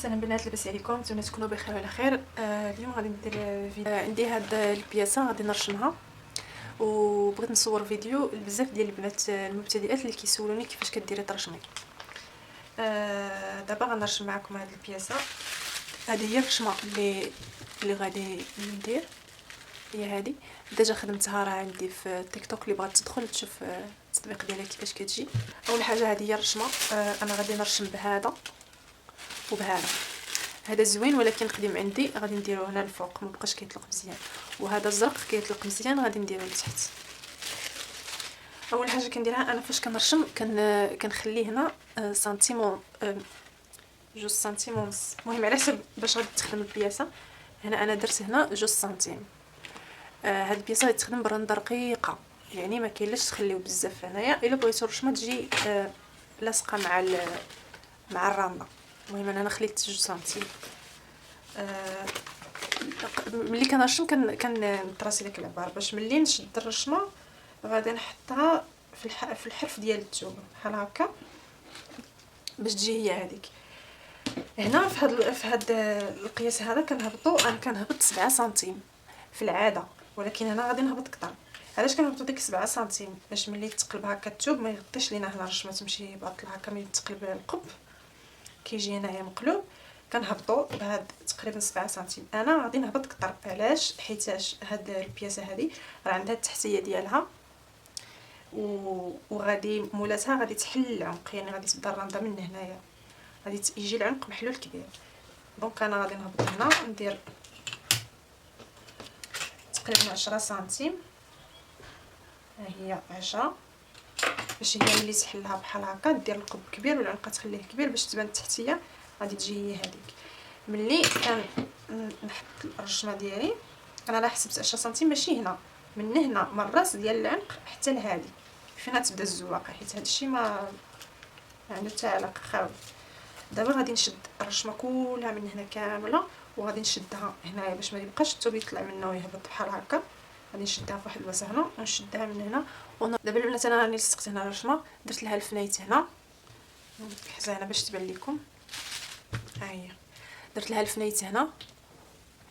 السلام بنات، لاباس عليكم؟ نتمنى تكونوا بخير وعلى خير. اليوم غادي ندير فيديو. عندي هاد البياسه غادي نرشمها، وبغيت نصور فيديو لبزاف ديال البنات المبتدئات اللي كيسولوني كيفاش كديري ترشمي. دابا غنرشم معكم هاد البياسه. هذه هي الرشمه اللي غادي ندير، هي هذه. ديجا خدمتها راه عندي في تيك توك، اللي بغات تدخل تشوف التطبيق ديالها كيفاش كتجي. اول حاجه هذه هي الرشمه. انا غادي نرشم بهذا وبهذا. هذا زوين ولكن قديم عندي، غادي نديرو هنا الفوق، ما بقاش كيطلق مزيان. وهذا الزرق كيطلق مزيان، غادي نديرو لتحت. اول حاجه كنديرها انا فاش كنرشم كنخلي هنا سنتيم، 2 سنتيم ونص. المهم على حسب باش غادي تخدم البياسه. هنا انا درت هنا 2 سنتيم. هاد البياسه غادي تخدم برندة رقيقه، يعني ما كاينلاش تخليو بزاف هنايا الا بغيتو الرشمه تجي لاصقه مع الرنده. المهم انا خليت 2 سنتيم. ملي كنرشم كنطراسي داك العبار باش ملي نشد الرشمه غادي نحطها في الحرف ديال الثوب بحال هكا باش تجي هي هذيك. هنا في هاد القياس هذا انا كنهبط 7 سنتيم في العاده، ولكن هنا غادي نهبط اكثر. علاش كنهبطوا ديك 7 سنتيم؟ باش ملي تقلب هكا الثوب ما يغطيش لينا هنا الرشمه، تمشي باطله هكا. ملي تقلب القب كيجي هنايا مقلوب، كنهبطوا بهاد تقريبا 7 سنتيم. انا غادي نهبط اكثر. علاش؟ حيتاش هاد البياسه هذه راه عندها التحتيه ديالها، وغادي مولاتها غادي تحل العنق، يعني غادي تبدا الرنده من هنايا، غادي يجي العنق محلول كبير. دونك انا غادي نهبط هنا ندير تقريبا 10 سنتيم. ها هي 10، باش هي ملي تحلها بحال هكا دير القب كبير والعنق تخليه كبير باش تبان التحتيه. غادي تجي هي هذيك. ملي نحط الرشمه ديالي انا راه حسبت 10 سنتيم، ماشي هنا، من هنا من الراس ديال العنق حتى لهادي فين تبدا الزواقه، حيت هادشي ما عنده حتى علاقه خاوي. دابا غادي نشد الرشمه كلها من هنا كامله، وغادي نشدها هنايا باش ما يبقاش الثوب يطلع منه ويهبط بحال هكا. غادي نشدها فواحد البلاصه هنا ونشدها من هنا. دابا البنات انا راني لصقت هنا الرشمه، درت لها الفنيت هنا الحزانه باش تبان لكم. ها هي درت لها الفنيت هنا،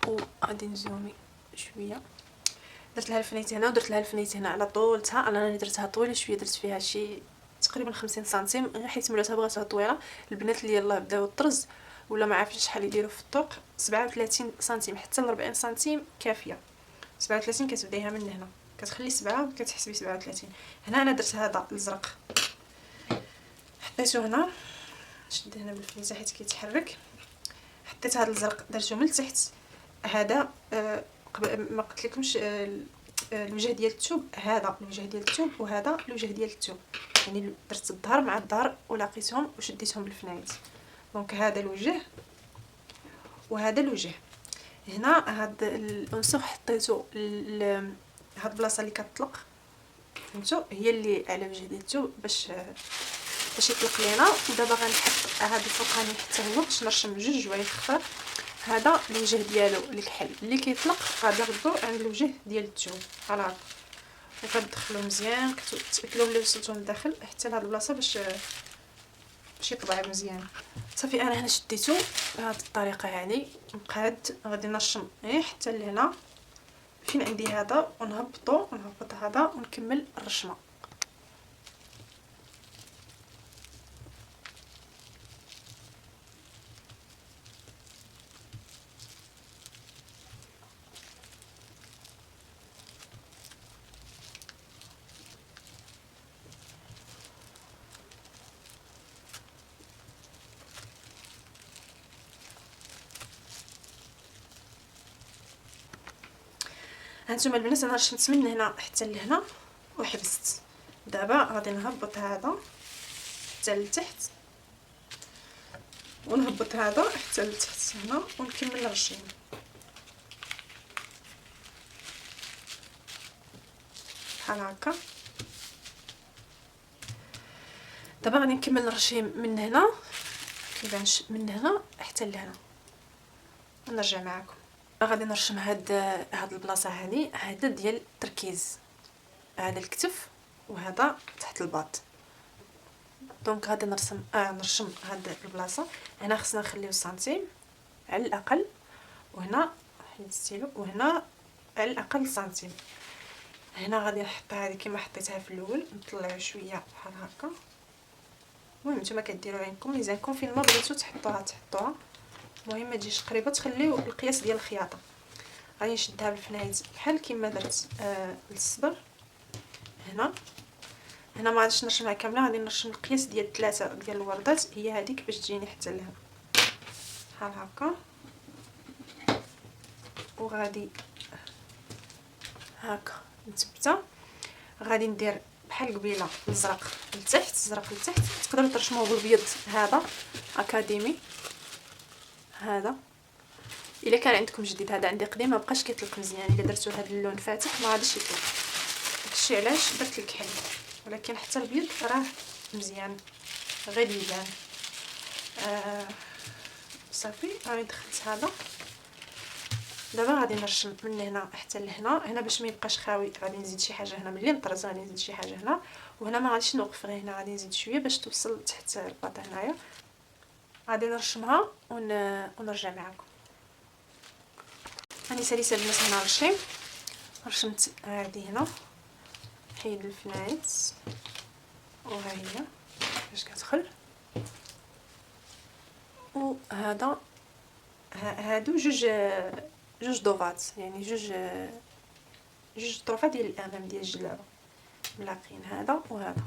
وغادي نزومي شويه. درت لها الفنيت هنا ودرت لها الفنيت هنا على طولتها. انا راني درتها طويله شويه، درت فيها شي تقريبا 50 سنتيم، غير حيت مولاتها بغاتها طويله. البنات اللي يلاه بداو الطرز ولا ما عارفين شحال يديروا في الطوق، 37 سنتيم حتى ل 40 سنتيم كافيه. 37 كتبدايها من هنا، كتخلي 7 وكتحسبي 37. هنا انا درت هذا الازرق، حطيته هنا، شد هنا بالفنيته حيت كيتحرك. حطيت هذا الازرق درته من التحت. هذا ما قلت لكمش الوجه ديال الثوب، هذا الوجه ديال الثوب وهذا الوجه ديال الثوب، يعني درت الظهر مع الظهر ولاقيتهم وشديتهم بالفنايت. دونك هذا الوجه وهذا الوجه. هنا هاد الانسوخ حطيته هاد البلاصه اللي كتطلق، فهمتوا، هي اللي على وجه ديال الثوب باش يطلق لينا. ودابا غنحط هذا الفوقاني حتى هو باش نرشم جوج جوايع خفاف. هذا الوجه ديالو الكحل اللي كيطلق غادي نردو عند الوجه ديال الثوب بحال هكا، وكتدخلوا مزيان كتاكلوا ملي وصلتوا للداخل حتى لهاد البلاصه باش يطبع مزيان. صافي انا هنا شديته بهذه الطريقه، يعني مقاد. غادي نرشم حتى لهنا فين عندي هذا، ونهبط هذا ونكمل الرشمه. هانتوما البنات انا رشمت من هنا حتى لهنا وحبست. دابا غادي نهبط هذا حتى لتحت، ونهبط هذا حتى لتحت هنا، ونكمل الرشيم. بحال هكا. دابا غادي نكمل الرشيم من هنا كيبانش، من هنا حتى لهنا، ونرجع معكم. غادي نرشم هاد البلاصه هذا ديال التركيز، هذا الكتف وهذا تحت الباط. دونك غادي نرشم هاد البلاصه. هنا خصنا نخليو سنتيم على الاقل، وهنا حيد الستيلو، وهنا على الاقل سنتيم. هنا غادي نحط هذه كما حطيتها في الاول، نطلعو شويه بحال هكا. المهم نتوما كديروا عينكم ميزانكم فين ما بغيتو تحطوها. المهم ما تجيش قريبه، تخليو القياس ديال الخياطه. غادي نشدها بالفنايت بحال كما درت للصدر. هنا ما غاديش نرشمها كامله، غادي نرشم القياس ديال 3 ديال الوردات، هي هذيك باش تجيني حتى لهنا بحال هكا. وغادي هكا نثبتها. غادي ندير بحال قبيله الزرق لتحت، الزرق لتحت. تقدروا ترشموه بالابيض هذا اكاديمي هذا، الا كان عندكم جديد. هذا عندي قديم ما بقاش كيطلق مزيان، الا درتو هذا اللون فاتح ما غاديش يطلق. داكشي علاش درت الكحل، ولكن حتى الابيض راه مزيان غير يبان. صافي راني دخلت هذا. دابا غادي نرشم من هنا حتى لهنا. هنا باش ما يبقاش خاوي غادي نزيد شي حاجه هنا، ملي نطرز غادي نزيد شي حاجه هنا، وهنا ما غاديش نوقف غير هنا، غادي نزيد شويه باش توصل تحت الباطه هنايا. غادي نرشمها ونرجع معكم. راني ساليسه البنات هنا رشمت هذه هنا، حيد الفنايت وها هي باش كتدخل. وهذا هادو جوج دوفات، يعني جوج طرفات ديال الامام ديال الجلابه ملاقين، هذا وهذا.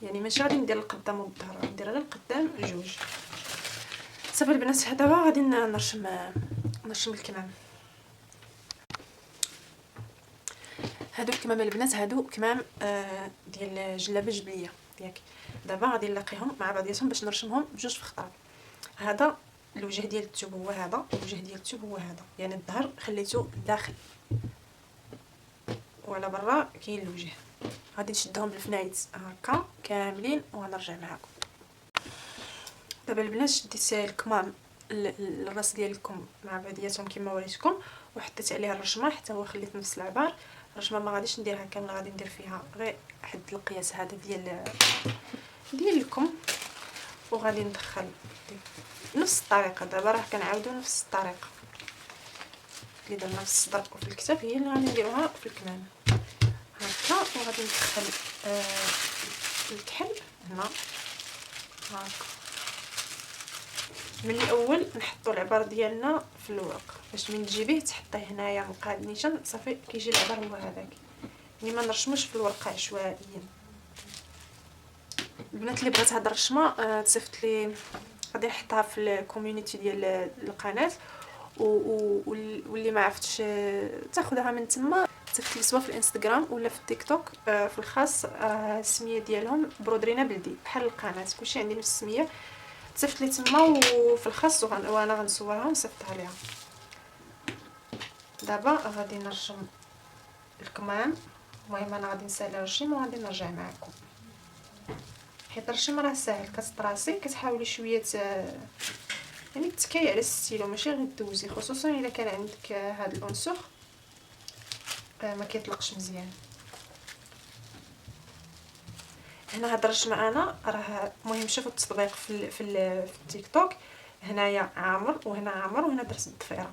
يعني ماشي غادي ندير القدام والظهر، غادي ندير غير القدام جوج. صافي البنات دابا غادي نرشم الكمام. هادو الكمام البنات، هادو كمام ديال الجلابه الجبليه ياك. دابا غادي نلاقيهم مع بعضياتهم باش نرشمهم بجوج في خطاب. هذا الوجه ديال الثوب هو هذا، الوجه ديال الثوب هو هذا، يعني الظهر خليته داخل وعلى برا كاين الوجه. غادي نشدهم بالفنايت هكا كاملين وغنرجع معكم. دابا البنات شديت الكمام الراس ديال الكم مع بعضياتهم كما وريتكم، وحطيت عليها الرشمه حتى هو خليت نفس العبار. الرشمه ما غاديش نديرها كامله، غادي ندير فيها غير حد القياس هذا ديال الكم، وغادي ندخل نفس الطريقه. دابا راه كنعاودو نفس الطريقه اللي درنا في الصدر وفي الكتاف هي اللي غادي نديروها في الكمام هكا. وغادي ندخل الكحل هنا هكا. من الاول نحطوا العبار ديالنا في الورق باش من تجيبيه تحطيه هنايا مقاد نيشان، صافي كيجي العبار هو هذاك. يعني ما نرشموش في الورقه عشوائيا. البنات اللي بغات هاد الرشمه تصيفط لي، غادي نحطها في الكوميونيتي ديال القناه، واللي ما عرفتش تاخذها من تما تصيفط لي سواء في الانستغرام ولا في التيك توك. في الخاص راه السميه ديالهم برودرينا بلدي بحال القناه، كلشي عندي نفس السميه. تصيفط لي تما وفي الخاص وانا غنصورها ونصيفطها ليها. دابا غادي نرشم الكمام. المهم انا غادي نسالي الرشيم وغادي نرجع معكم، حيت الرشيم راه ساهل. كتطراسي كتحاولي شويه يعني تكاي على الستيلو، ماشي غير دوزي، خصوصا الا كان عندك هاد الانسخ ما كيطلقش مزيان. هنا هاد الرشمه انا راه المهم شوفوا التطبيق في التيك توك، هنايا عامر وهنا عامر وهنا درت الضفيره.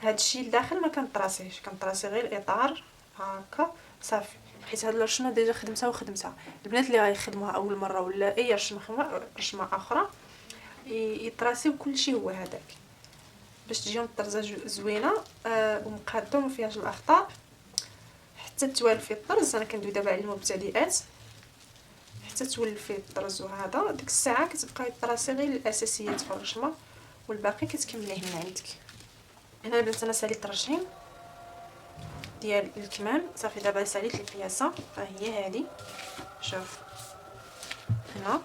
هادشي لداخل ما كنطراسيش، كنطراسي غير الاطار هكا صافي. حيت هاد الرشمه ديجا خدمتها البنات اللي غيخدموها اول مره ولا اي رشمه اخرى يطراسيو كلشي هو هذاك باش تجيهم الطرزه زوينه ومقاده وما فيهاش الاخطاء حتى توالف في الطرز. انا كندوي دابا على المبتدئات حتى تولف في الطرز، وهذا ديك الساعه كتبقاي طراسي غير الاساسيات في الرشمه والباقي كتكمليه من عندك. هنا البنات انا ساليت الترشيم ديال الكمام صافي. دابا ساليت القياسه ها هي هذه، شوف هنا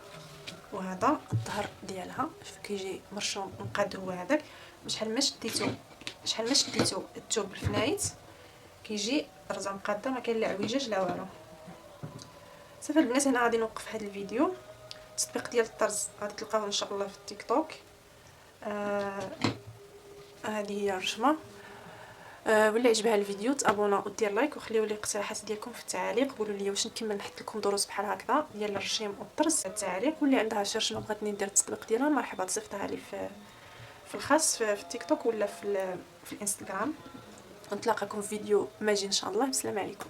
وهذا الظهر ديالها شوف كيجي مرشوم مقاد هو هذاك. شحال ما شديتو الثوب بالفنايت كيجي طرزه مقاده، ما كاين لا عويجاج لا والو. صافي البنات هنا غادي نوقف هذا الفيديو. التطبيق ديال الطرز غادي تلقاوه ان شاء الله في التيك توك. هذه هي الرشمه. واللي عجبها الفيديو تابونا ودير لايك، وخليو لي اقتراحات ديالكم في التعاليق. قولوا لي واش نكمل نحط لكم دروس بحال هكذا ديال الرجيم والطرز في التعاليق، واللي عندها شي رشمه بغاتني ندير التطبيق ديالها مرحبا تصيفطها لي في الخاص في التيك توك ولا في الانستغرام. نتلاقاكم في فيديو ماجي ان شاء الله. السلام عليكم.